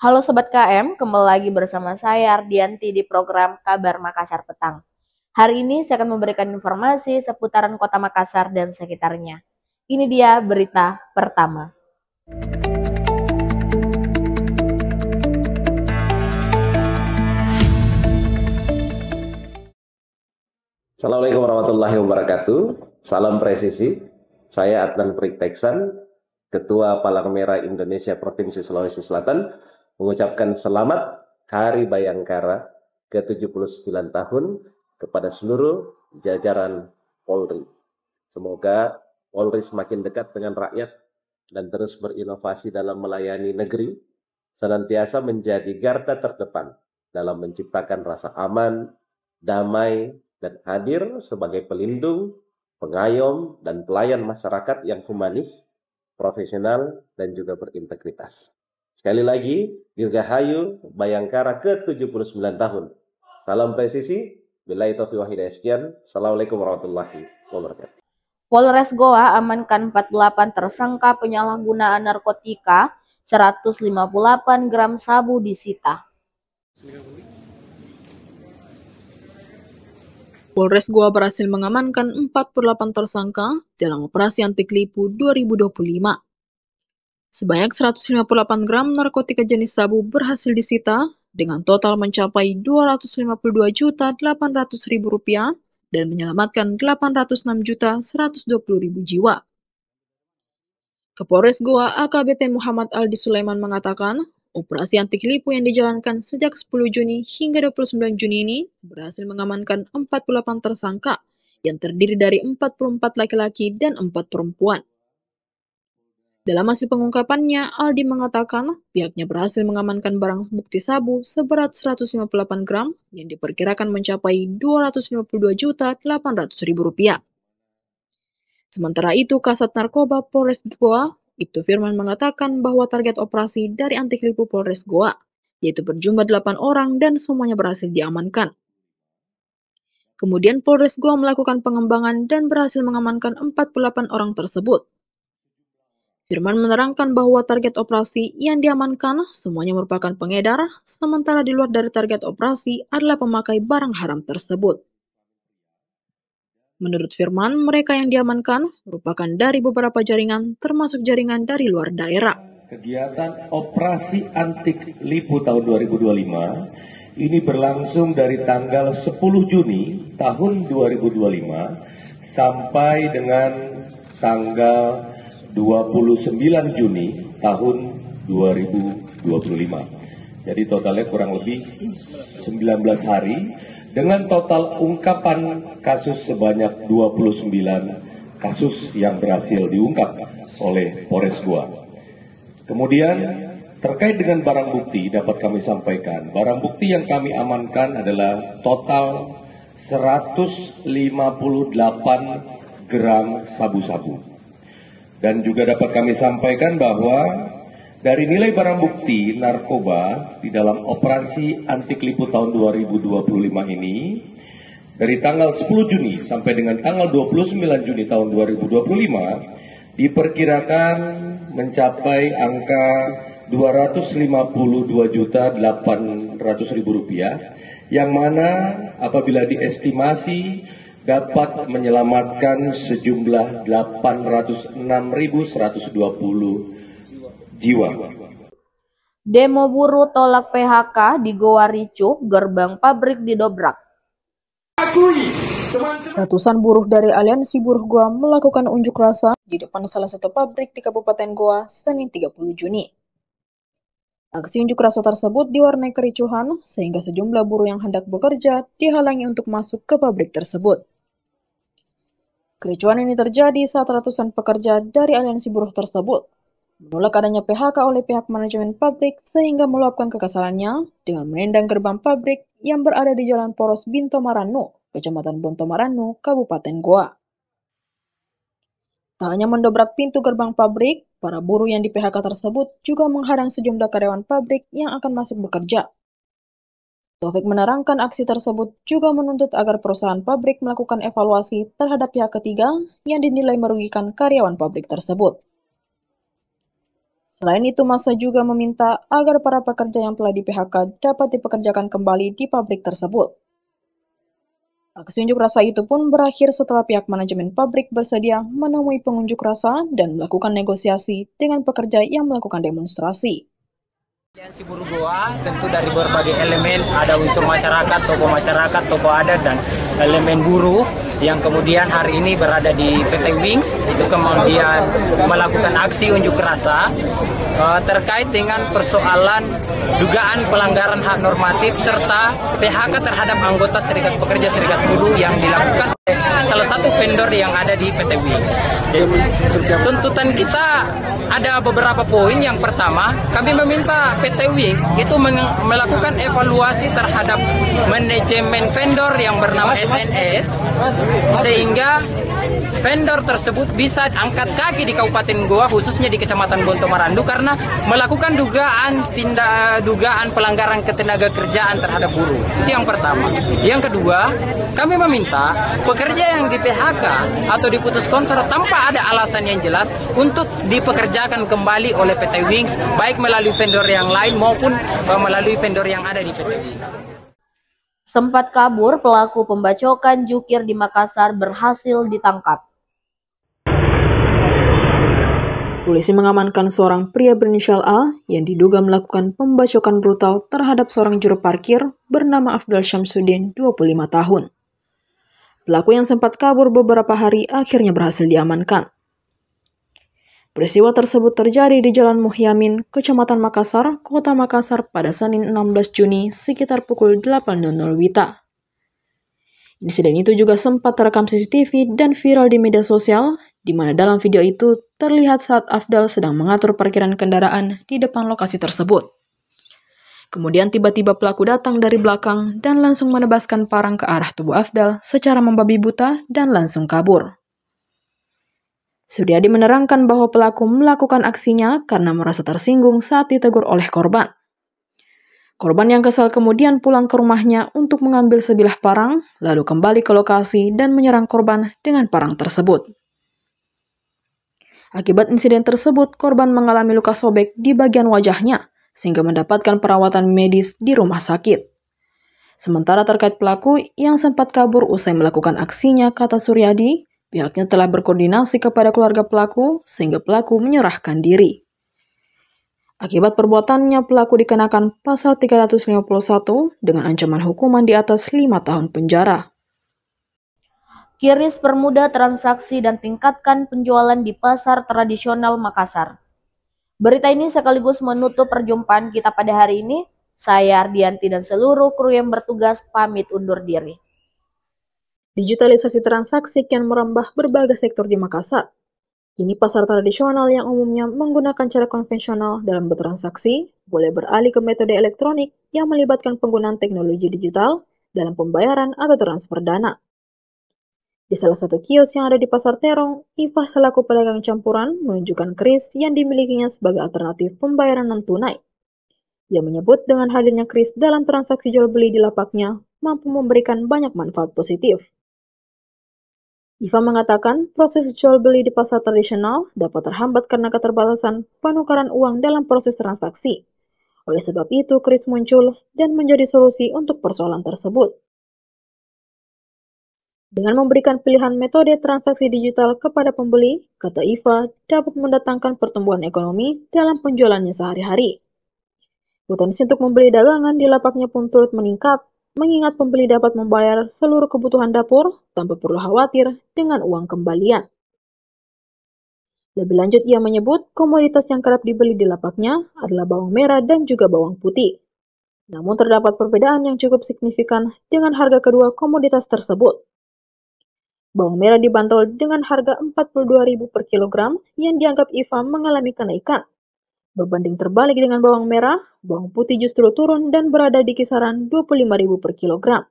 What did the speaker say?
Halo Sobat KM, kembali lagi bersama saya Ardianti di program Kabar Makassar Petang. Hari ini saya akan memberikan informasi seputaran Kota Makassar dan sekitarnya. Ini dia berita pertama. Assalamualaikum warahmatullahi wabarakatuh. Salam presisi. Saya Adnan Prikteksan, Ketua Palang Merah Indonesia Provinsi Sulawesi Selatan, mengucapkan selamat Hari Bayangkara ke-79 tahun kepada seluruh jajaran Polri. Semoga Polri semakin dekat dengan rakyat dan terus berinovasi dalam melayani negeri, senantiasa menjadi garda terdepan dalam menciptakan rasa aman, damai, dan hadir sebagai pelindung, pengayom, dan pelayan masyarakat yang humanis, profesional, dan juga berintegritas. Sekali lagi, Dirgahayu Bayangkara ke-79 tahun. Salam presisi, billahi taufiq wal hidayah. Assalamualaikum warahmatullahi wabarakatuh. Polres Goa amankan 48 tersangka penyalahgunaan narkotika, 158 gram sabu disita. Polres Goa berhasil mengamankan 48 tersangka dalam operasi anti kelipu 2025. Sebanyak 158 gram narkotika jenis sabu berhasil disita dengan total mencapai Rp252.800.000 dan menyelamatkan 806.120.000 jiwa. Kapolres Goa AKBP Muhammad Aldi Sulaiman mengatakan, operasi anti kelipu yang dijalankan sejak 10 Juni hingga 29 Juni ini berhasil mengamankan 48 tersangka yang terdiri dari 44 laki-laki dan 4 perempuan. Dalam hasil pengungkapannya, Aldi mengatakan pihaknya berhasil mengamankan barang bukti sabu seberat 158 gram yang diperkirakan mencapai Rp252.800.000. Sementara itu, Kasat Narkoba Polres Goa, Ibtu Firman mengatakan bahwa target operasi dari anti kelipu Polres Goa, yaitu berjumlah 8 orang dan semuanya berhasil diamankan. Kemudian Polres Goa melakukan pengembangan dan berhasil mengamankan 48 orang tersebut. Firman menerangkan bahwa target operasi yang diamankan semuanya merupakan pengedar, sementara di luar dari target operasi adalah pemakai barang haram tersebut. Menurut Firman, mereka yang diamankan merupakan dari beberapa jaringan, termasuk jaringan dari luar daerah. Kegiatan operasi anti lipu tahun 2025 ini berlangsung dari tanggal 10 Juni tahun 2025 sampai dengan tanggal 29 Juni tahun 2025. Jadi totalnya kurang lebih 19 hari dengan total ungkapan kasus sebanyak 29 kasus yang berhasil diungkap oleh Polres Goa. Kemudian terkait dengan barang bukti dapat kami sampaikan, barang bukti yang kami amankan adalah total 158 gram sabu-sabu. Dan juga dapat kami sampaikan bahwa dari nilai barang bukti narkoba di dalam operasi anti kelipu tahun 2025 ini, dari tanggal 10 Juni sampai dengan tanggal 29 Juni tahun 2025, diperkirakan mencapai angka Rp252.800.000, yang mana apabila diestimasi dapat menyelamatkan sejumlah 806.120 jiwa. Demo buruh tolak PHK di Goa ricuh, gerbang pabrik didobrak. Ratusan buruh dari Aliansi Buruh Goa melakukan unjuk rasa di depan salah satu pabrik di Kabupaten Goa Senin 30 Juni. Aksi unjuk rasa tersebut diwarnai kericuhan sehingga sejumlah buruh yang hendak bekerja dihalangi untuk masuk ke pabrik tersebut. Kericuhan ini terjadi saat ratusan pekerja dari aliansi buruh tersebut menolak adanya PHK oleh pihak manajemen pabrik sehingga meluapkan kekesalannya dengan menendang gerbang pabrik yang berada di Jalan Poros Binto Maranu, Kecamatan Bonto Maranu, Kabupaten Goa. Tak hanya mendobrak pintu gerbang pabrik, para buruh yang di PHK tersebut juga menghadang sejumlah karyawan pabrik yang akan masuk bekerja. Taufik menerangkan aksi tersebut juga menuntut agar perusahaan pabrik melakukan evaluasi terhadap pihak ketiga yang dinilai merugikan karyawan pabrik tersebut. Selain itu, massa juga meminta agar para pekerja yang telah di-PHK dapat dipekerjakan kembali di pabrik tersebut. Aksi unjuk rasa itu pun berakhir setelah pihak manajemen pabrik bersedia menemui pengunjuk rasa dan melakukan negosiasi dengan pekerja yang melakukan demonstrasi. Aliansi Buruh Goa tentu dari berbagai elemen, ada unsur masyarakat, tokoh adat, dan elemen buruh yang kemudian hari ini berada di PT Wings, itu kemudian melakukan aksi unjuk rasa terkait dengan persoalan dugaan pelanggaran hak normatif serta PHK terhadap anggota Serikat Pekerja Serikat Buruh yang dilakukan oleh salah satu vendor yang ada di PT Wings. Tuntutan kita ada beberapa poin. Yang pertama, kami meminta PT Wings itu melakukan evaluasi terhadap manajemen vendor yang bernama SNS, sehingga vendor tersebut bisa angkat kaki di Kabupaten Goa, khususnya di Kecamatan Bonto Marandu, karena melakukan dugaan pelanggaran ketenaga kerjaan terhadap buruh. Itu yang pertama. Yang kedua, kami meminta pekerja yang di PHK atau diputus kontrak tanpa ada alasan yang jelas untuk dipekerjakan kembali oleh PT Wings, baik melalui vendor yang lain maupun melalui vendor yang ada di PT Wings. Sempat kabur, pelaku pembacokan jukir di Makassar berhasil ditangkap. Polisi mengamankan seorang pria berinisial A yang diduga melakukan pembacokan brutal terhadap seorang juru parkir bernama Afdal Syamsuddin, 25 tahun. Pelaku yang sempat kabur beberapa hari akhirnya berhasil diamankan. Peristiwa tersebut terjadi di Jalan Muhyamin, Kecamatan Makassar, Kota Makassar pada Senin 16 Juni sekitar pukul 8.00 WITA. Insiden itu juga sempat terekam CCTV dan viral di media sosial, di mana dalam video itu terlihat saat Afdal sedang mengatur parkiran kendaraan di depan lokasi tersebut. Kemudian tiba-tiba pelaku datang dari belakang dan langsung menebaskan parang ke arah tubuh Afdal secara membabi buta dan langsung kabur. Suryadi menerangkan bahwa pelaku melakukan aksinya karena merasa tersinggung saat ditegur oleh korban. Korban yang kesal kemudian pulang ke rumahnya untuk mengambil sebilah parang, lalu kembali ke lokasi dan menyerang korban dengan parang tersebut. Akibat insiden tersebut, korban mengalami luka sobek di bagian wajahnya, sehingga mendapatkan perawatan medis di rumah sakit. Sementara terkait pelaku yang sempat kabur usai melakukan aksinya, kata Suryadi, pihaknya telah berkoordinasi kepada keluarga pelaku sehingga pelaku menyerahkan diri. Akibat perbuatannya, pelaku dikenakan pasal 351 dengan ancaman hukuman di atas 5 tahun penjara. Kiris permudah transaksi dan tingkatkan penjualan di pasar tradisional Makassar. Berita ini sekaligus menutup perjumpaan kita pada hari ini. Saya Ardianti dan seluruh kru yang bertugas pamit undur diri. Digitalisasi transaksi kian merambah berbagai sektor di Makassar. Kini pasar tradisional yang umumnya menggunakan cara konvensional dalam bertransaksi boleh beralih ke metode elektronik yang melibatkan penggunaan teknologi digital dalam pembayaran atau transfer dana. Di salah satu kios yang ada di Pasar Terong, Iva selaku pedagang campuran menunjukkan kris yang dimilikinya sebagai alternatif pembayaran non-tunai. Ia menyebut dengan hadirnya kris dalam transaksi jual beli di lapaknya mampu memberikan banyak manfaat positif. Iva mengatakan proses jual beli di pasar tradisional dapat terhambat karena keterbatasan penukaran uang dalam proses transaksi. Oleh sebab itu, kris muncul dan menjadi solusi untuk persoalan tersebut. Dengan memberikan pilihan metode transaksi digital kepada pembeli, kata Iva, dapat mendatangkan pertumbuhan ekonomi dalam penjualannya sehari-hari. Potensi untuk membeli dagangan di lapaknya pun turut meningkat, mengingat pembeli dapat membayar seluruh kebutuhan dapur tanpa perlu khawatir dengan uang kembalian. Lebih lanjut, ia menyebut komoditas yang kerap dibeli di lapaknya adalah bawang merah dan juga bawang putih. Namun terdapat perbedaan yang cukup signifikan dengan harga kedua komoditas tersebut. Bawang merah dibanderol dengan harga Rp42.000 per kilogram yang dianggap Iva mengalami kenaikan. Berbanding terbalik dengan bawang merah, bawang putih justru turun dan berada di kisaran Rp25.000 per kilogram.